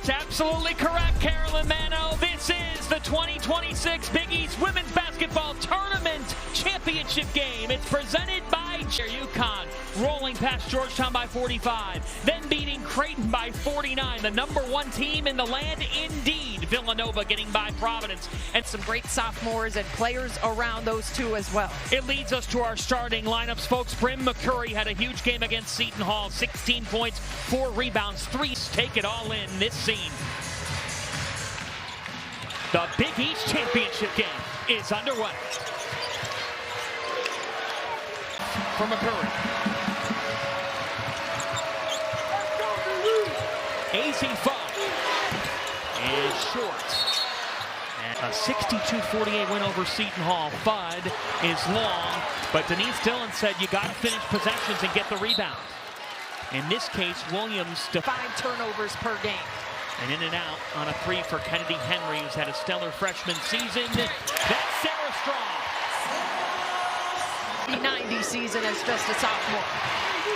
That's absolutely correct, Carolyn Mano. This is the 2026 Big East Women's Basketball Tournament Championship game. It's presented by UConn, rolling past Georgetown by 45, then beating Creighton by 49. The #1 team in the land, indeed. Villanova getting by Providence. And some great sophomores and players around those two as well. It leads us to our starting lineups, folks. Brim McCurry had a huge game against Seton Hall. 16 points, 4 rebounds, 3. Take it all in this scene. The Big East Championship game is underway. For McCurry. AZ Fudd is short. And a 62-48 win over Seton Hall. Fudd is long, but Denise Dillon said you got to finish possessions and get the rebound. In this case, Williams to 5 turnovers per game. And in and out on a 3 for Kennedy Henry, who's had a stellar freshman season. That's Sarah Strong. The 90 season as just a sophomore.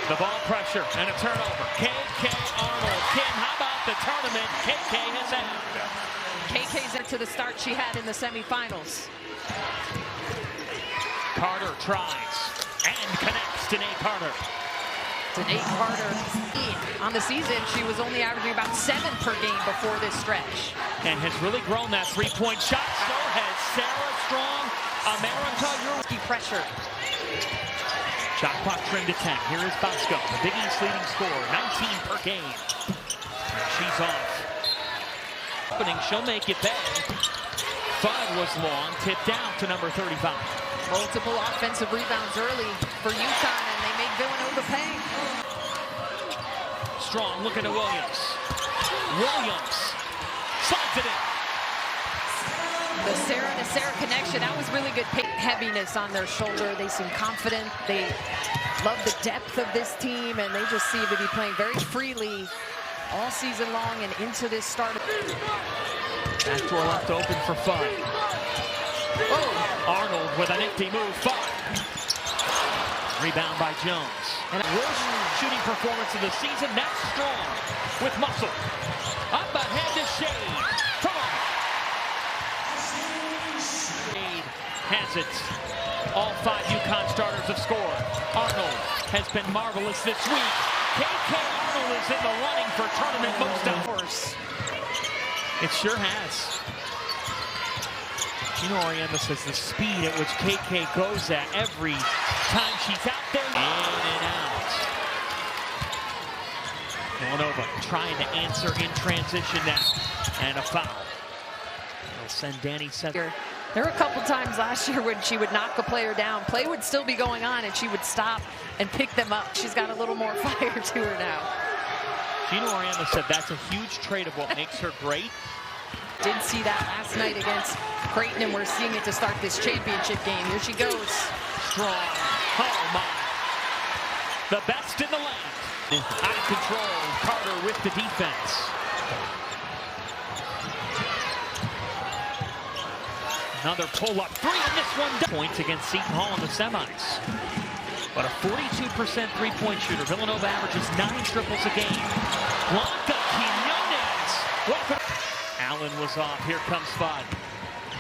The ball pressure and a turnover. KK Arnold. Kim, how about the tournament KK has had? KK's into the start she had in the semifinals. Carter tries and connects to Nate Carter. Danae Carter, on the season, she was only averaging about 7 per game before this stretch. And has really grown that three-point shot. So has Sarah Strong. America, your pressure. Shot clock trimmed to 10. Here is Bosco, the Big East leading scorer, 19 per game. She's off. Opening, she'll make it pay. Fudd was long, tipped down to number 35. Multiple offensive rebounds early for UConn, and they make Villanova pay. Strong looking to Williams. Williams slides it in. The Sarah to Sarah connection, that was really good. Heaviness on their shoulder. They seem confident. They love the depth of this team, and they just seem to be playing very freely all season long and into this start. Back door left open for Fudd. Oh, Arnold with an empty move. Fudd. Rebound by Jones. And a worst shooting performance of the season. That's Strong with muscle. Up ahead to Shade. Come on. Shade has it. All 5 UConn starters have scored. Arnold has been marvelous this week. KK Arnold is in the running for tournament most hours. It sure has. Gino Auriemma says the speed at which KK goes at every time she's out there. In and out. Villanova trying to answer in transition now. And a foul. It'll send Danny Sether. There were a couple times last year when she would knock a player down. Play would still be going on, and she would stop and pick them up. She's got a little more fire to her now. Gino Auriemma said that's a huge trait of what makes her great. Did see that last night against Creighton, and we're seeing it to start this championship game. Here she goes. Strong. Oh, my. The best in the land. Out of control. Carter with the defense. Another pull-up 3, and this one points against Seton Hall in the semis. But a 42% three-point shooter. Villanova averages 9 triples a game. Blanca Quinones. Welcome. Allen was off. Here comes Fudd.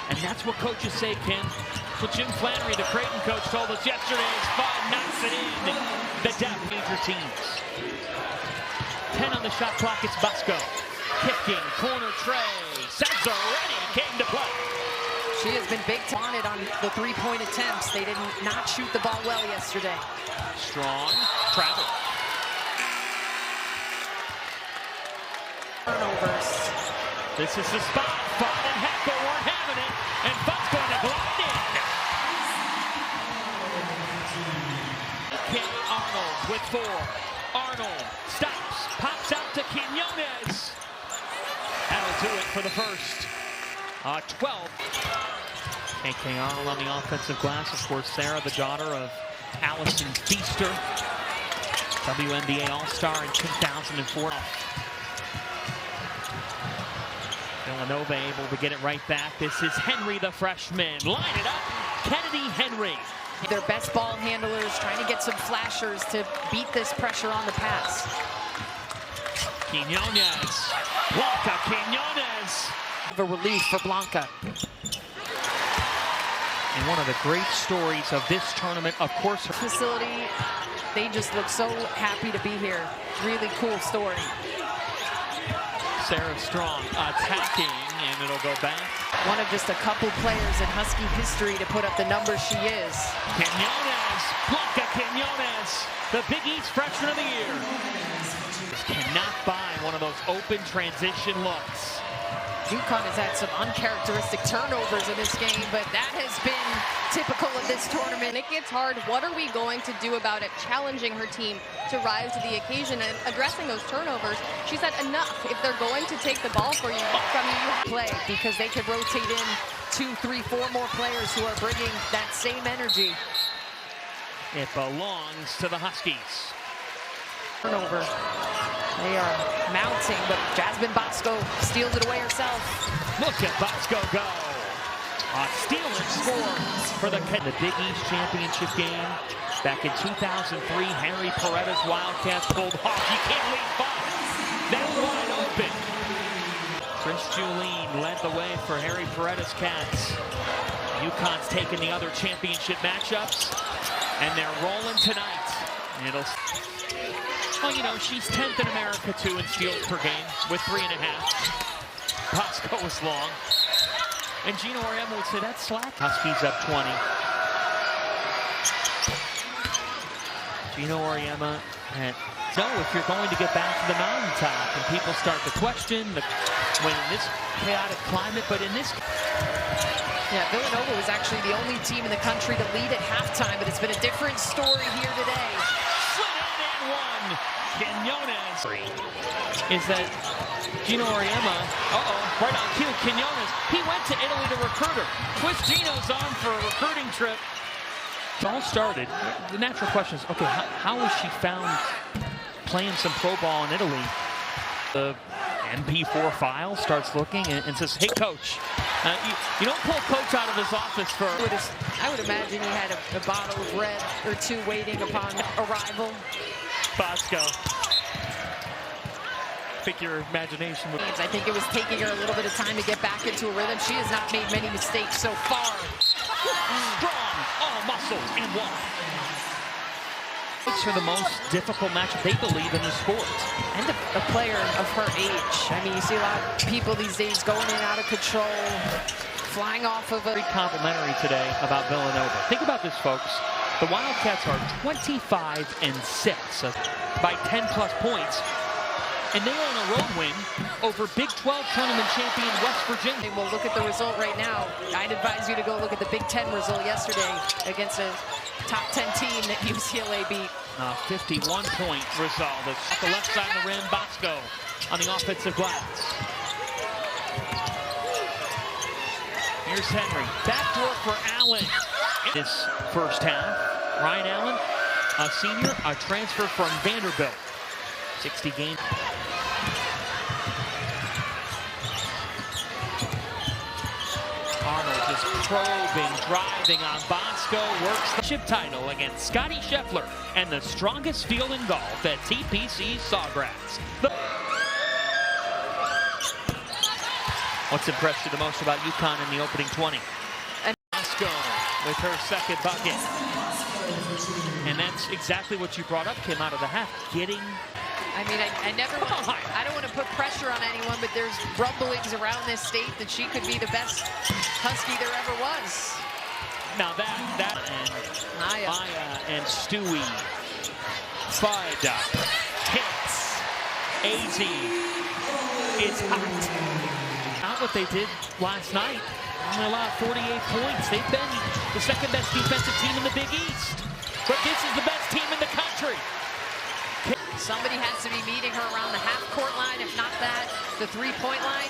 And that's what coaches say, Ken. That's what Jim Flannery, the Creighton coach, told us yesterday as Fudd knocks it in. The depth major teams. 10 on the shot clock. It's Bosco. Kicking. Corner tray. Cesaretti came to play. She has been big on it on the 3-point attempts. They did not shoot the ball well yesterday. Strong. Travel. Turnovers. This is the spot. Fudd and Heckel weren't having it. And Fudd's going to glide in. K. Arnold with 4. Arnold stops. Pops out to Quinones. That'll do it for the first. 12. KK Arnold on the offensive glass. Of course, Sarah, the daughter of Allison Feaster, WNBA All-Star in 2004. Villanova able to get it right back. This is Henry, the freshman. Line it up. Kennedy Henry. Their best ball handlers trying to get some flashers to beat this pressure on the pass. Quinones Blanca Quinones. A relief for Blanca. And one of the great stories of this tournament, of course, her Facility, they just look so happy to be here. Really cool story. Sarah Strong attacking, and it'll go back. One of just a couple players in Husky history to put up the numbers she is. Quinones, Blanca Quinones, the Big East Freshman of the Year. Just cannot buy one of those open transition looks. UConn has had some uncharacteristic turnovers in this game, but that has been typical of this tournament. It gets hard. What are we going to do about it? Challenging her team to rise to the occasion and addressing those turnovers. She said enough. If they're going to take the ball from you, you play, because they can rotate in 2, 3, 4 more players who are bringing that same energy. It belongs to the Huskies. Turnover. They are mounting, but Jasmine Bosco steals it away herself. Look at Bosco go. A steal and score for the Big East Championship game. Back in 2003, Harry Paredes Wildcats pulled off. You can't leave five. They're wide open. Chris Julien led the way for Harry Paredes Cats. UConn's taking the other championship matchups, and they're rolling tonight. It'll... Well, you know, she's 10th in America, too, in steals per game with 3.5. Bosco was long. And Gino Oriema would say that's slack. Huskies up 20. Gino Oriema, no, if you're going to get back to the mountaintop and people start to question when in this chaotic climate, but in this... Yeah, Villanova was actually the only team in the country to lead at halftime, but it's been a different story here today. Quinones is that Gino Oriema, right on cue, Quinones, he went to Italy to recruit her. Twist Gino's arm for a recruiting trip. It all started, the natural question is, okay, how was she found playing some pro ball in Italy? The MP4 file starts looking and says, hey, coach, you don't pull coach out of his office for... I would imagine he had a bottle of red or two waiting upon arrival. Bosco. Pick your imagination. I think it was taking her a little bit of time to get back into a rhythm. She has not made many mistakes so far. Strong, all muscles and one. It's for the most difficult match they believe in the sport. And a player of her age. I mean, you see a lot of people these days going in and out of control, flying off of a... Very complimentary today about Villanova. Think about this, folks. The Wildcats are 25-6 by 10-plus points, and they're on a road win over Big 12 tournament champion West Virginia. We'll look at the result right now. I'd advise you to go look at the Big 10 result yesterday against a top 10 team that UCLA beat. 51-point result. At the left side of the rim, Bosco on the offensive glass. Here's Henry. Backdoor for Allen. This first half, Ryan Allen, a senior, a transfer from Vanderbilt. 60 games. Arnold just probing, driving on Bosco, works the chip title against Scotty Scheffler and the strongest field in golf at TPC Sawgrass. What's impressed you the most about UConn in the opening 20? And Bosco with her second bucket. And that's exactly what you brought up, came out of the half, getting... I mean, I don't want to put pressure on anyone, but there's rumblings around this state that she could be the best Husky there ever was. Now that and Maya and Stewie, Bud hits. AZ is hot. Not what they did last night. Only allowed 48 points. They've been the second best defensive team in the Big East. But this is the best team in the country. Somebody has to be meeting her around the half-court line, if not that, the three-point line.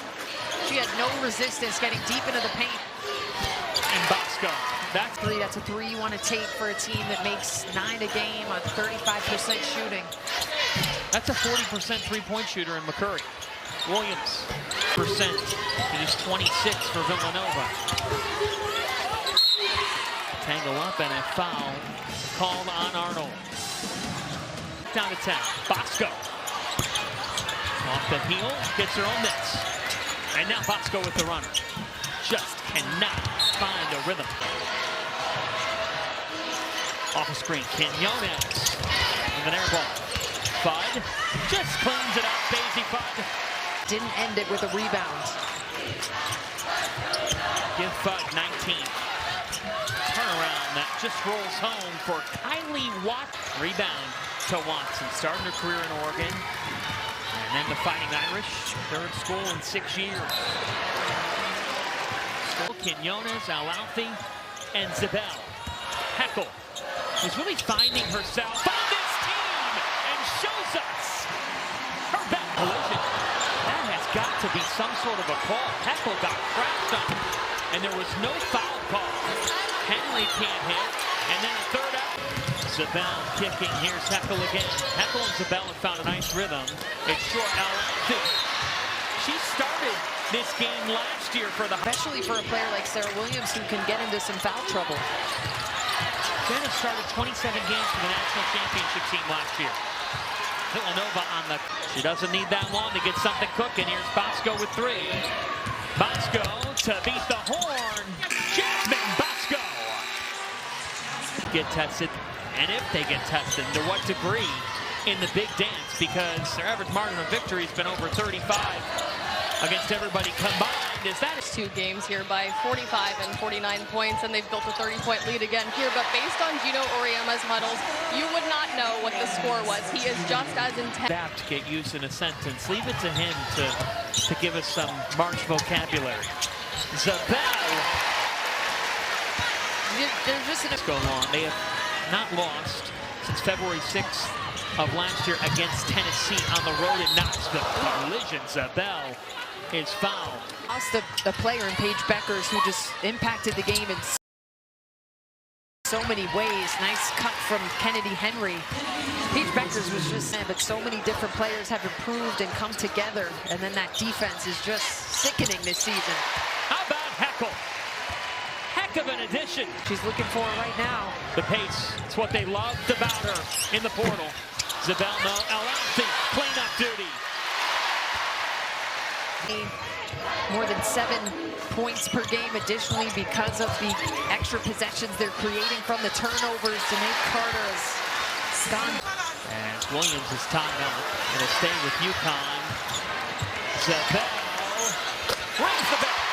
She had no resistance getting deep into the paint. And Bosco. That's a three you want to take for a team that makes 9 a game on 35% shooting. That's a 40% three-point shooter in McCurry. Williams, percent. He's 26 for Villanova. Tangle up and a foul called on Arnold. Down to 10. Bosco. Off the heel, gets her own miss. And now Bosco with the runner. Just cannot find a rhythm. Off the screen, Quinones with an air ball. Fudd just cleans it up, Daisy Fudd. Didn't end it with a rebound. Give Fudd 19. Turnaround that just rolls home for Kylie Watt. Rebound to Watson, starting her career in Oregon. And then the Fighting Irish, third school in 6 years. Quinones, Alalfi, and Zabel. Heckel is really finding herself on this team and shows us her back collision. That has got to be some sort of a call. Heckel got cracked on, and there was no foul call. Henley can't hit, and then a third out. Zabel kicking, here's Heckel again. Heckel and Zabel have found a nice rhythm. It's short Alalfi. She started this game last year for the... Especially for a player like Sarah Williams who can get into some foul trouble. Jenna started 27 games for the national championship team last year. Villanova on the... She doesn't need that long to get something cooking. Here's Bosco with 3. Bosco to beat the horn. Jasmine Bosco. Get tested, and if they get tested, to what degree in the big dance, because their average margin of victory has been over 35 against everybody combined. Is that 2 games here by 45 and 49 points, and they've built a 30-point lead again here. But based on Gino Auriemma's huddles, you would not know what the score was. He is just as intense. Adapt to get used in a sentence. Leave it to him to give us some March vocabulary. Zabel. There's just an... Go on. They have not lost since February 6th of last year against Tennessee on the road in Knoxville. Collision. Zabel is fouled. Lost the player in Paige Beckers who just impacted the game in so many ways. Nice cut from Kennedy Henry. Paige Beckers was just, but so many different players have improved and come together, and then that defense is just sickening this season. How about Heckel? Heck of an addition. She's looking for it right now. The pace, it's what they loved about her in the portal. Zabel, no, Alalfi, cleanup duty. More than 7 points per game additionally because of the extra possessions they're creating from the turnovers. Janae Carter is stunned. And Williams is tied up. It'll stay with UConn. Zabel rings the bell.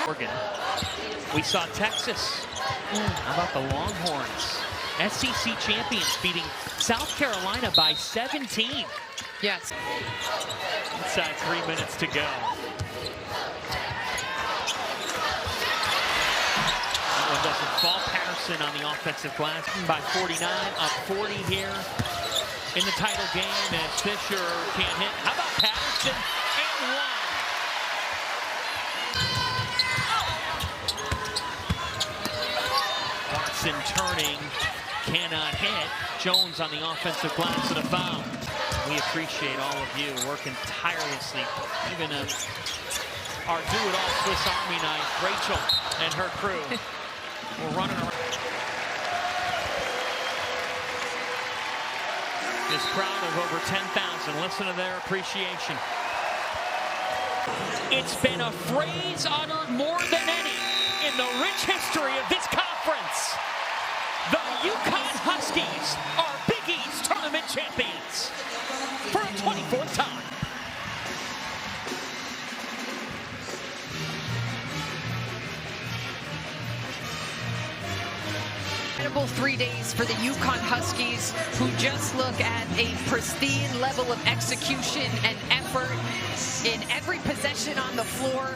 Oregon. We saw Texas. How about the Longhorns? SEC champions beating South Carolina by 17. Yes. Inside 3 minutes to go. That one doesn't fall. Patterson on the offensive glass by 49, up 40 here in the title game as Fisher can't hit. How about Patterson? And 1. Watson turning, cannot hit. Jones on the offensive glass and a foul. We appreciate all of you working tirelessly. Even our do-it-all Swiss Army knife, Rachel and her crew. We're running around. This crowd of over 10,000. Listen to their appreciation. It's been a phrase uttered more than any in the rich history of this conference. The UConn Huskies are Big East tournament champions for a 24th time. Incredible 3 days for the UConn Huskies, who just look at a pristine level of execution and effort in every possession on the floor.